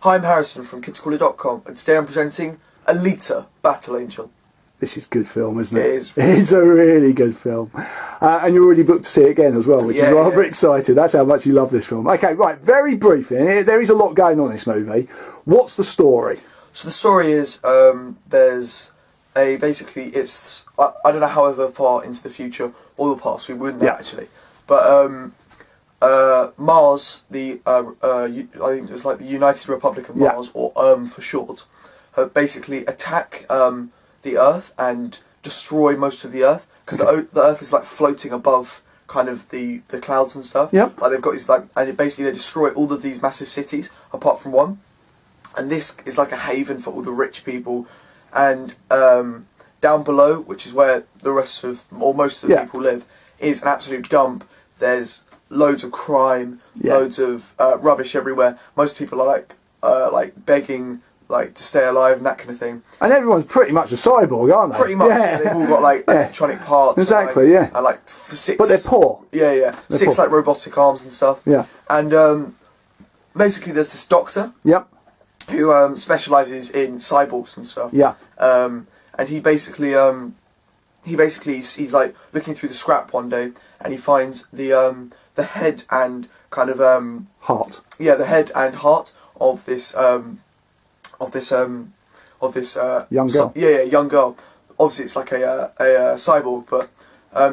Hi, I'm Harrison from kidscorner.com, and today I'm presenting Alita, Battle Angel. This is a good film, isn't it? It is. It's a really good film. And you're already booked to see it again as well, which is rather exciting. That's how much you love this film. Okay, right, very briefly, there is a lot going on in this movie. What's the story? So the story is, there's a, basically, it's, I don't know however far into the future or the past, we wouldn't know actually, but Mars, I think it was like the United Republic of Mars, or for short, basically attack the Earth and destroy most of the Earth, because the Earth is like floating above kind of the clouds and stuff. Yep. Like they've got these and basically they destroy all of these massive cities apart from one, and this is like a haven for all the rich people, and down below, which is where the rest of or most of the people live, is an absolute dump. There's loads of crime, loads of rubbish everywhere. Most people are like begging to stay alive and that kind of thing. And everyone's pretty much a cyborg, aren't they? Pretty much. Yeah. They've all got like electronic parts. Exactly. And like six. But they're poor. They're six poor. Like robotic arms and stuff. Yeah. And basically, there's this doctor. Yep. Who specialises in cyborgs and stuff. Yeah. And he basically he's like looking through the scrap one day, and he finds the head and kind of heart. Yeah, the head and heart of this young girl. Young girl. Obviously, it's like a cyborg, but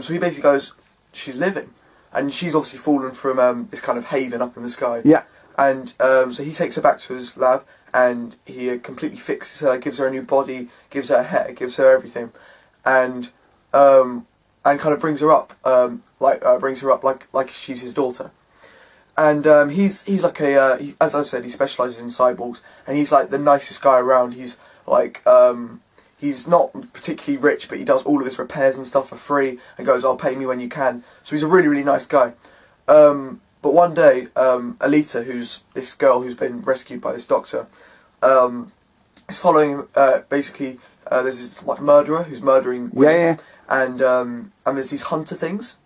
so he basically goes, she's living, and she's obviously fallen from this kind of haven up in the sky. Yeah. And so he takes her back to his lab, and he completely fixes her, gives her a new body, gives her hair, gives her everything, and kind of brings her up, like she's his daughter. And he's like as I said, he specialises in cyborgs, and he's like the nicest guy around. He's like he's not particularly rich, but he does all of his repairs and stuff for free, and goes, "I'll pay me when you can." So he's a really, really nice guy. But one day, Alita, who's this girl who's been rescued by this doctor, is following. Basically, there's this like murderer who's murdering women, and there's these hunter things,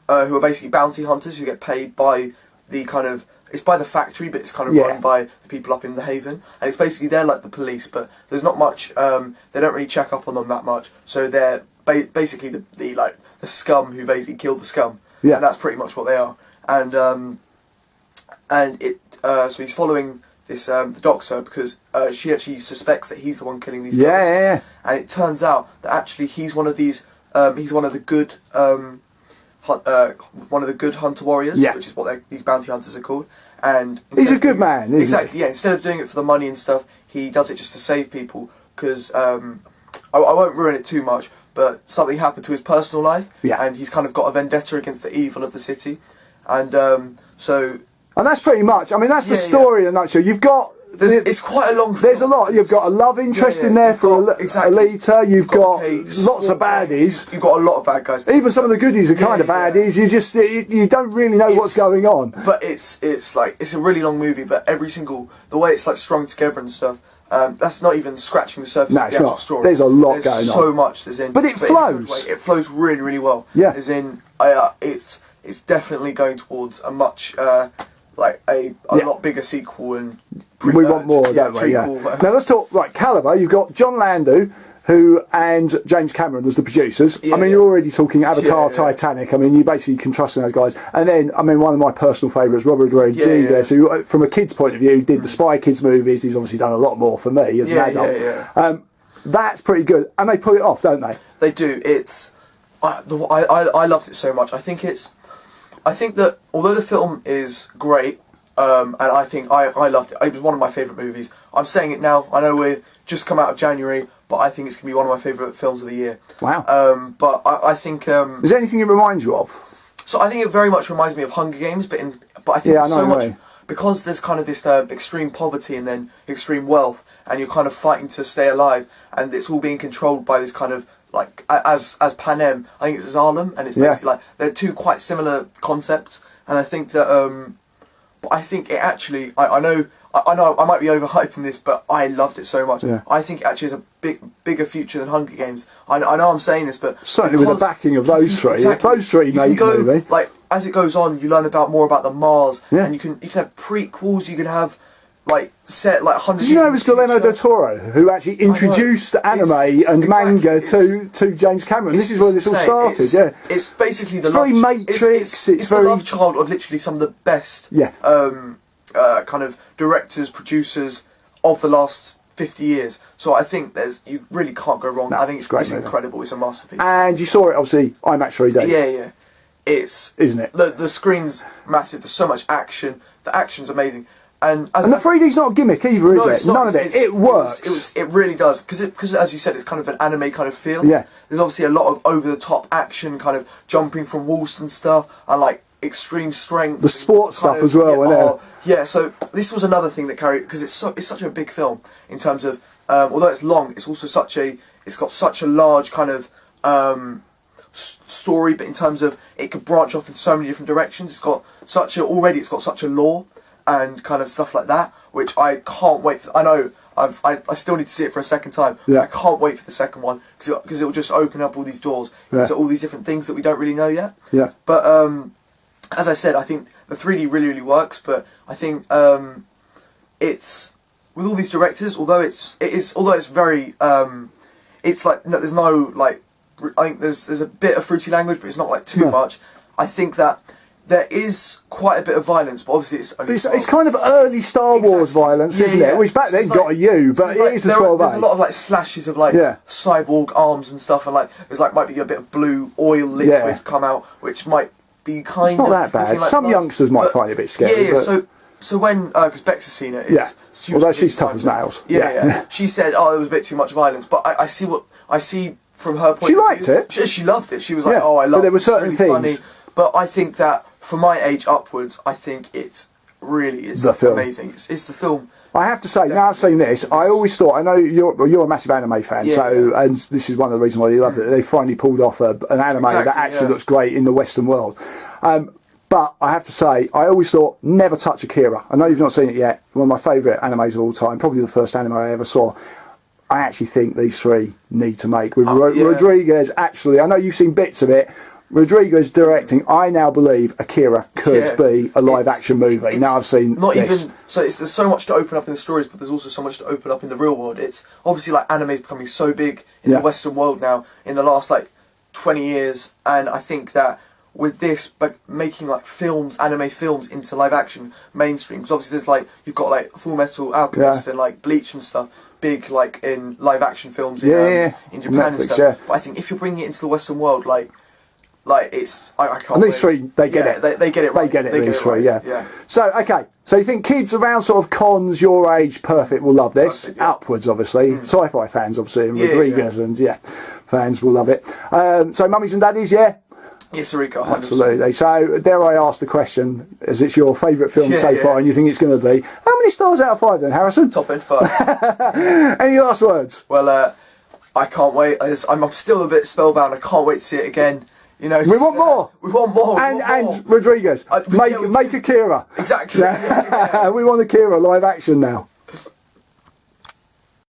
who are basically bounty hunters who get paid by the kind of, it's by the factory, but it's kind of run by the people up in the haven, and it's basically, they're like the police, but there's not much. They don't really check up on them that much, so they're basically the scum who basically killed the scum. Yeah, and that's pretty much what they are. And so he's following this the doctor because she actually suspects that he's the one killing these girls. And it turns out that actually he's one of these. He's one of the good. One of the good hunter warriors, which is what these bounty hunters are called. And he's a good man, isn't exactly. he? Yeah. Instead of doing it for the money and stuff, he does it just to save people. Because I won't ruin it too much, but something happened to his personal life, and he's kind of got a vendetta against the evil of the city. And and that's pretty much. I mean, that's the story in a nutshell. You've got. It's quite a long film. There's a lot. You've got a love interest in there for Alita. You've got lots of baddies. You've got a lot of bad guys. Even some of the goodies are kind of baddies. You just you don't really know what's going on. But it's a really long movie. But the way it's like strung together and stuff. That's not even scratching the surface of the actual story. There's a lot going on. So much there's in. But it flows. It flows really, really well. Yeah. As in, it's definitely going towards a much a lot bigger sequel, and we want more, don't we? Yeah. Now let's talk calibre. You've got John Landau, who and James Cameron as the producers. I mean, you're already talking Avatar, Titanic. I mean, you basically can trust in those guys. And then, I mean, one of my personal favourites, Robert Rodriguez, who, from a kid's point of view, did the Spy Kids movies. He's obviously done a lot more for me as an adult. That's pretty good, and they pull it off, don't they? They do. It's I loved it so much. I think that although the film is great, and I think I loved it. It was one of my favourite movies. I'm saying it now. I know we're just come out of January, but I think it's going to be one of my favourite films of the year. Wow. But I think... is there anything it reminds you of? So I think it very much reminds me of Hunger Games, but I think it's so much... Because there's kind of this extreme poverty and then extreme wealth, and you're kind of fighting to stay alive, and it's all being controlled by this kind of... Like as Panem, I think it's Harlem, and it's basically like they're two quite similar concepts, and I think that but I think it actually I know I might be overhyping this, but I loved it so much. I think it actually has a bigger future than Hunger Games. I know I'm saying this, but certainly with the backing of those three, those three make the movie. Like as it goes on, you learn more about the Mars, and you can have prequels, you can have set like hundreds. Did you know it was Guillermo del Toro who actually introduced anime and manga to James Cameron? This is where this all started. It's basically the very Matrix. It's very the love child of literally some of the best kind of directors, producers of the last 50 years. So I think you really can't go wrong. I think it's incredible. It's a masterpiece. And you saw it obviously IMAX 3D. Yeah. Isn't it? The screen's massive. There's so much action. The action's amazing. And the 3D's not a gimmick either, is it? None of it. It works. It really does. Because as you said, it's kind of an anime kind of feel. Yeah. There's obviously a lot of over-the-top action, kind of jumping from walls and stuff, and like extreme strength. The sports stuff as well, so this was another thing that carried, because it's such a big film in terms of, although it's long, it's also it's got such a large kind of story, but in terms of it could branch off in so many different directions. It's got such a lore and kind of stuff like that, which I can't wait for. I know I still need to see it for a second time. I can't wait for the second one because it will just open up all these doors into all these different things that we don't really know yet. But as I said, I think the 3D really, really works. But I think it's with all these directors, although it's very it's like there's no like, I think there's a bit of fruity language, but it's not like too much. I think that there is quite a bit of violence, but obviously it's kind of early Star Wars violence, isn't it? Which back then got a U, but it is a 12A. There's a lot of like slashes of like cyborg arms and stuff, and like there's like might be a bit of blue oil liquid come out, which might be kind of. It's not that bad. Like some youngsters might find it a bit scary. Yeah. So when because Bex has seen it, although she's tough as nails. Yeah. She said, "Oh, there was a bit too much violence," but I see from her point. She liked it. She loved it. She was like, "Oh, I love it." But there were certain really things. Funny. But I think that for my age upwards, I think it's really amazing. It's the film. I have to say, now I've seen this, I always thought, I know you're a massive anime fan, and this is one of the reasons why you loved it. They finally pulled off an anime that actually looks great in the Western world. But I have to say, I always thought, never touch Akira. I know you've not seen it yet. One of my favourite animes of all time, probably the first anime I ever saw. I actually think these three need to make. With Rodriguez, actually, I know you've seen bits of it. Rodriguez directing, I now believe Akira could be a live-action movie. Now I've seen this. There's so much to open up in the stories, but there's also so much to open up in the real world. It's obviously like anime is becoming so big in the Western world now in the last like 20 years, and I think that with this, making like anime films into live-action mainstream, because obviously there's like you've got like Full Metal Alchemist and like Bleach and stuff. Big like in live-action films in Japan Netflix, and stuff. But I think if you're bringing it into the Western world, like it's I can't. And these three, they get it. They get it. Right. They get it. These three, yeah. So so you think kids around sort of cons your age, perfect, will love this. Upwards, obviously. Sci-fi fans, obviously, and Rodriguez and fans will love it. So mummies and daddies, Yes, Sarika, 100%. Absolutely. So, dare I ask the question, as it's your favourite film so far and you think it's going to be, how many stars out of 5 then, Harrison? Top end 5. Any last words? Well, I can't wait. I'm still a bit spellbound. I can't wait to see it again. You know, we want more. We want more. And Rodriguez, make Akira. Exactly. We want Akira live action now.